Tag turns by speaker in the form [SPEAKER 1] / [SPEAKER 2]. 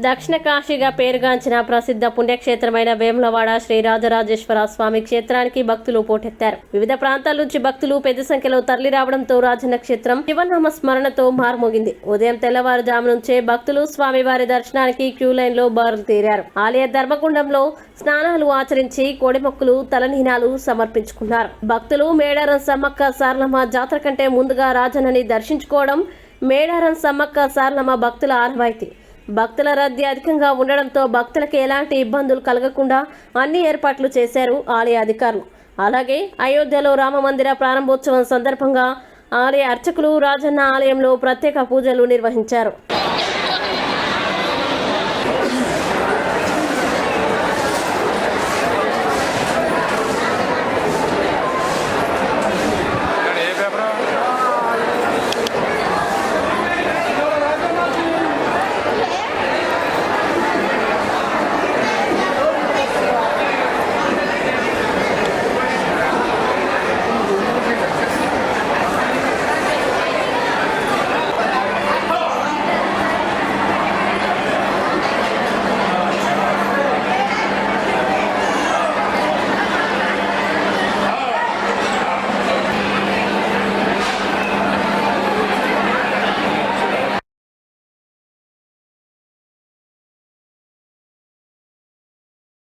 [SPEAKER 1] దక్షిణ కాశీగా పేరుగాంచిన ప్రసిద్ధ పుణ్యక్షేత్రమైన వేములవాడ శ్రీ రాజరాజేశ్వర స్వామి క్షేత్రానికి భక్తులు పోటెత్తారు. వివిధ ప్రాంతాల నుంచి భక్తులు పెద్ద సంఖ్యలో తరలి రావడంతో రాజన్న క్షేత్రం శివనామ స్మరణతో మారుమోగింది. ఉదయం తెల్లవారుజాము నుంచే భక్తులు స్వామివారి దర్శనానికి క్యూ లైన్ లో బయలుదేరారు. ఆలయ ధర్మగుండంలో స్నానాలు ఆచరించి కోడిమొక్కులు తలనీనాలు సమర్పించుకున్నారు. భక్తులు మేడారం సమ్మక్క సారలమ్మ జాతర కంటే ముందుగా రాజన్నని దర్శించుకోవడం మేడారం సమ్మక్క సారలమ్మ భక్తుల ఆనవాయితీ. భక్తుల రద్దీ అధికంగా ఉండడంతో భక్తులకు ఎలాంటి ఇబ్బందులు కలగకుండా అన్ని ఏర్పాట్లు చేశారు ఆలయ అధికారులు. అలాగే అయోధ్యలో రామ మందిర ప్రారంభోత్సవం సందర్భంగా ఆలయ అర్చకులు రాజన్న ఆలయంలో ప్రత్యేక పూజలు నిర్వహించారు.